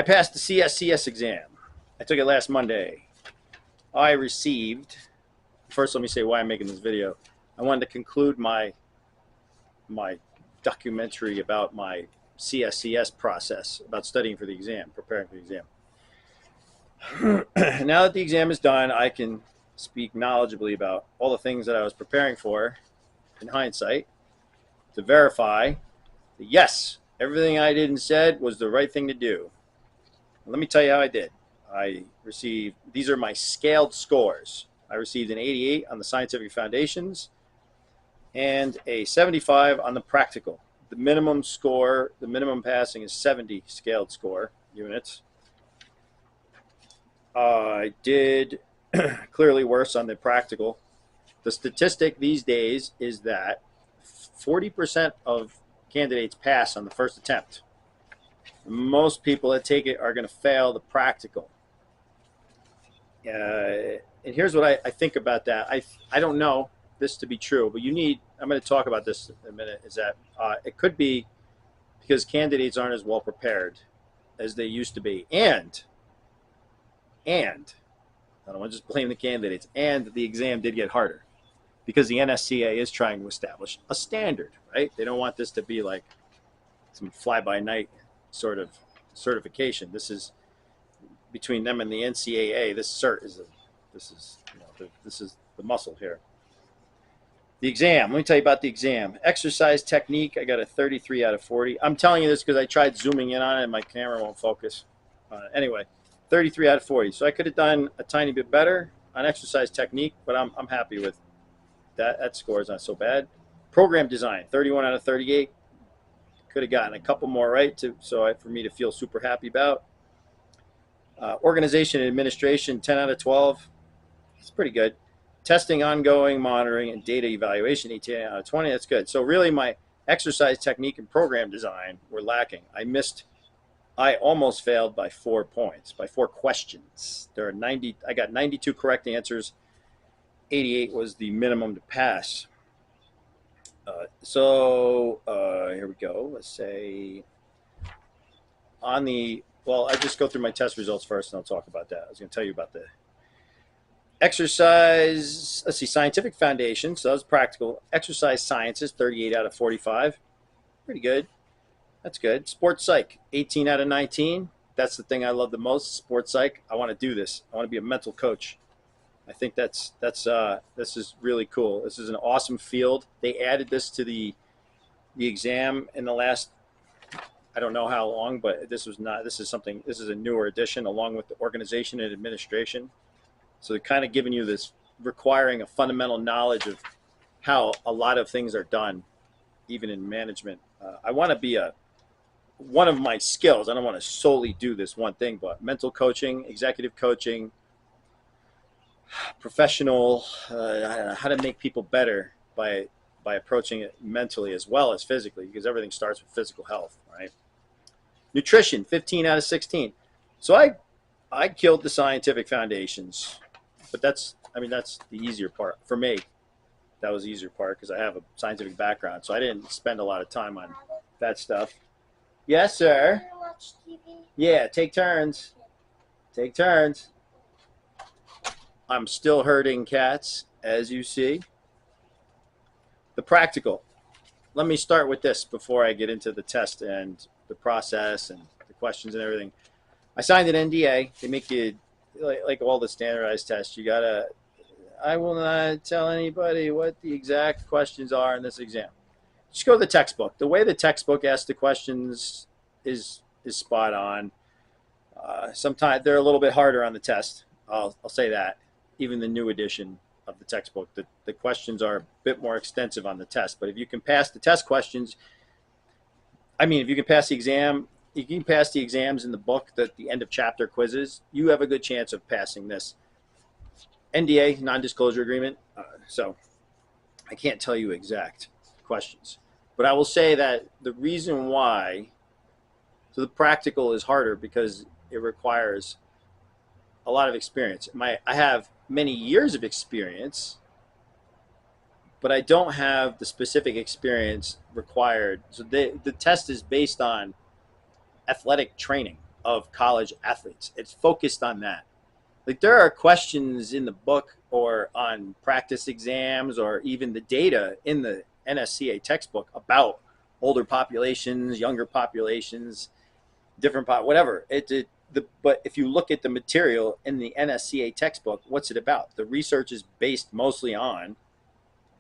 I passed the CSCS exam. I took it last Monday. I received, first let me say why I'm making this video. I wanted to conclude my documentary about my CSCS process, about studying for the exam, preparing for the exam. Now that the exam is done, I can speak knowledgeably about all the things that I was preparing for in hindsight to verify that yes, everything I did and said was the right thing to do. Let me tell you how I did. I received, these are my scaled scores. I received an 88 on the scientific foundations and a 75 on the practical. The minimum score, the minimum passing is 70 scaled score units. I did clearly worse on the practical. The statistic these days is that 40% of candidates pass on the first attempt. Most people that take it are going to fail the practical. And here's what I think about that. I don't know this to be true, but I'm going to talk about this in a minute, is that it could be because candidates aren't as well prepared as they used to be. And I don't want to just blame the candidates, and the exam did get harder because the NSCA is trying to establish a standard, right? They don't want this to be like some fly-by-night sort of certification. This is between them and the NCAA. This cert is this is the muscle here. The exam. Let me tell you about the exam. Exercise technique. I got a 33 out of 40. I'm telling you this because I tried zooming in on it and my camera won't focus. Anyway, 33 out of 40. So I could have done a tiny bit better on exercise technique, but I'm happy with that. That score is not so bad. Program design. 31 out of 38. Could have gotten a couple more right for me to feel super happy about. Organization and administration, 10 out of 12. It's pretty good. Testing, ongoing, monitoring, and data evaluation, 18 out of 20. That's good. So really my exercise technique and program design were lacking. I almost failed by 4 points, by 4 questions. I got 92 correct answers. 88 was the minimum to pass. Here we go. Let's say I just go through my test results first and I'll talk about that. I was going to tell you about the exercise. Let's see, scientific foundation. So that was practical. Exercise sciences, 38 out of 45. Pretty good. That's good. Sports psych, 18 out of 19. That's the thing I love the most, sports psych. I want to do this. I want to be a mental coach. I think this is really cool. This is an awesome field. They added this to the exam in the last, I don't know how long, but this is a newer addition along with the organization and administration. So they're kind of giving you this, requiring a fundamental knowledge of how a lot of things are done, even in management. I want to be one of my skills. I don't want to solely do this one thing, but mental coaching, executive coaching, professional, I don't know, how to make people better by approaching it mentally as well as physically, because everything starts with physical health, right? Nutrition, 15 out of 16. So I killed the scientific foundations, but that's the easier part for me. That was the easier part because I have a scientific background, so I didn't spend a lot of time on that stuff. Yes, sir. Can I watch TV? Yeah, take turns. Take turns. I'm still herding cats, as you see. The practical. Let me start with this before I get into the test and the process and the questions and everything. I signed an NDA. They make you, like all the standardized tests, I will not tell anybody what the exact questions are in this exam. Just go to the textbook. The way the textbook asks the questions is spot on. Sometimes they're a little bit harder on the test. I'll say that. Even the new edition of the textbook, the questions are a bit more extensive on the test. But if you can pass the test questions, if you can pass the exam, you can pass the exams in the book, the end of chapter quizzes, you have a good chance of passing this. NDA, non-disclosure agreement. So I can't tell you exact questions, but I will say that the reason why, so the practical is harder because it requires a lot of experience. I have many years of experience, but I don't have the specific experience required. So the test is based on athletic training. of college athletes. It's focused on that. Like there are questions in the book or on practice exams or even the data in the NSCA textbook about older populations, younger populations, whatever. But if you look at the material in the NSCA textbook, what's it about? The research is based mostly on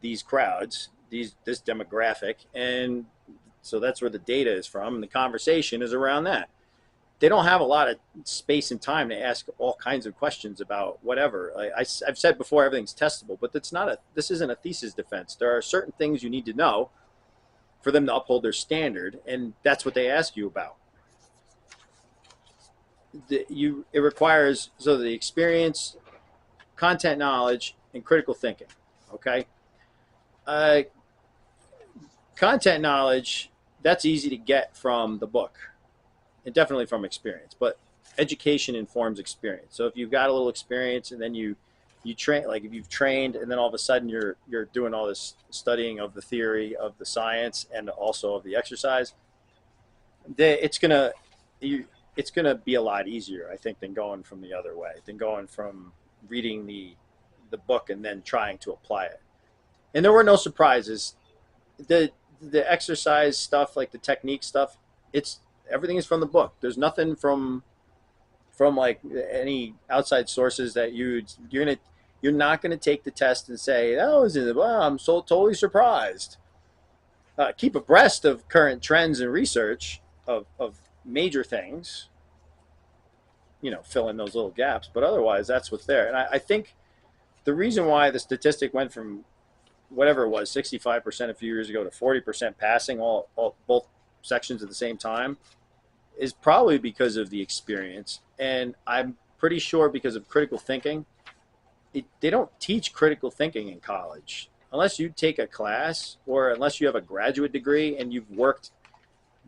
these crowds, this demographic, and so that's where the data is from, and the conversation is around that. They don't have a lot of space and time to ask all kinds of questions about whatever. I've said before, everything's testable, but this isn't a thesis defense. There are certain things you need to know for them to uphold their standard, and that's what they ask you about. It requires the experience, content knowledge, and critical thinking. Okay, uh, content knowledge, that's easy to get from the book and definitely from experience, but education informs experience. So if you've got a little experience and then you train, like if you've trained and then all of a sudden you're doing all this studying of the theory of the science and also of the exercise, it's gonna be a lot easier, I think, than going from the other way, than going from reading the book and then trying to apply it. And there were no surprises. The exercise stuff, like the technique stuff, everything is from the book. There's nothing from like any outside sources that you're not gonna take the test and say, oh, wow, I'm so totally surprised. Keep abreast of current trends and research of major things. Fill in those little gaps, but otherwise, that's what's there. And I think the reason why the statistic went from whatever it was, 65% a few years ago to 40% passing all both sections at the same time is probably because of the experience. And I'm pretty sure because of critical thinking. They don't teach critical thinking in college unless you take a class or unless you have a graduate degree and you've worked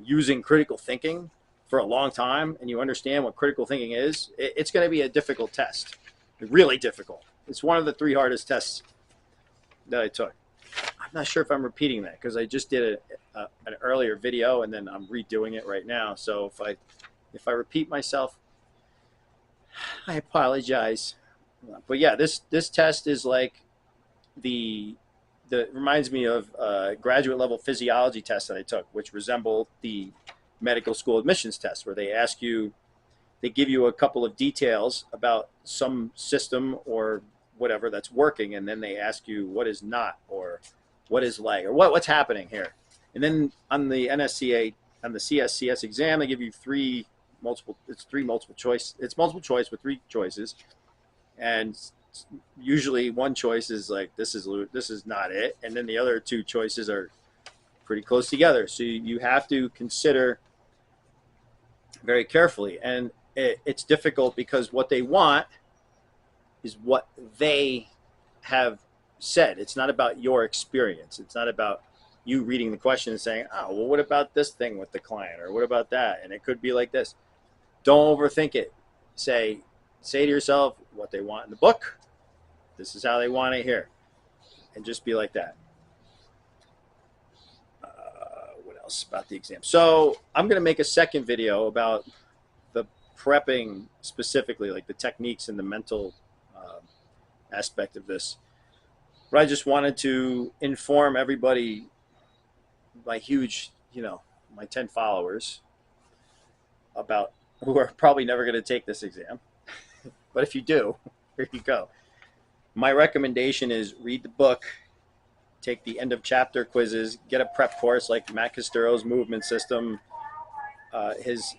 using critical thinking for a long time and you understand what critical thinking is. It's going to be a difficult test, really difficult. It's one of the 3 hardest tests that I took. I'm not sure if I'm repeating that because I just did an earlier video and then I'm redoing it right now. So if I repeat myself, I apologize. But yeah, this test is like reminds me of a graduate level physiology test that I took, which resembled the medical school admissions test, where they give you a couple of details about some system or whatever that's working, and then they ask you what is not, or what is like, or what's happening here. And then on the NSCA, on the CSCS exam, they give you multiple choice. It's multiple choice with 3 choices, and usually one choice is like this is not it, and then the other 2 choices are pretty close together. So you have to consider very carefully, and it's difficult because what they want is what they have said. It's not about your experience. It's not about you reading the question and saying, oh, well, what about this thing with the client, or what about that, and it could be like this. Don't overthink it. Say to yourself what they want in the book. This is how they want it here, and just be like that. What else about the exam? So I'm going to make a second video about the prepping specifically, like the techniques and the mental aspect of this. But I just wanted to inform everybody, my huge, my 10 followers, about who are probably never going to take this exam. But if you do, here you go. My recommendation is read the book, take the end of chapter quizzes, get a prep course like Matt Costuro's movement system. His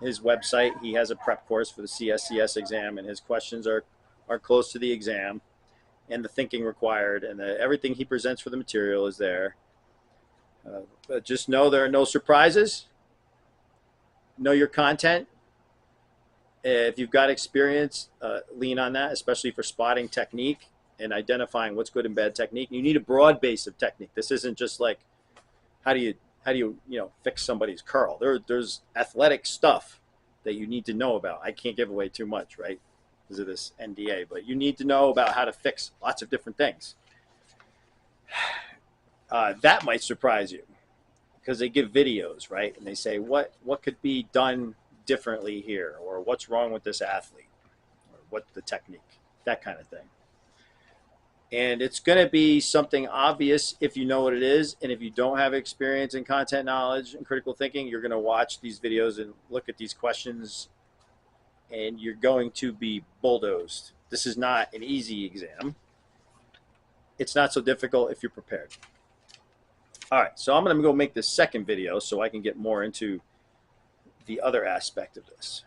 website, he has a prep course for the CSCS exam, and his questions are close to the exam, and the thinking required, and everything he presents for the material is there. But just know there are no surprises. Know your content. If you've got experience, lean on that, especially for spotting technique and identifying what's good and bad technique. You need a broad base of technique. This isn't just like how do you fix somebody's curl. There's athletic stuff that you need to know about. I can't give away too much, right, because of this NDA, but you need to know about how to fix lots of different things. That might surprise you because they give videos, right, and they say what could be done differently here, or what's wrong with this athlete, or what the technique, that kind of thing. And it's going to be something obvious if you know what it is. And if you don't have experience in content knowledge and critical thinking, you're going to watch these videos and look at these questions and you're going to be bulldozed. This is not an easy exam. It's not so difficult if you're prepared. All right, so I'm going to go make this second video so I can get more into the other aspect of this.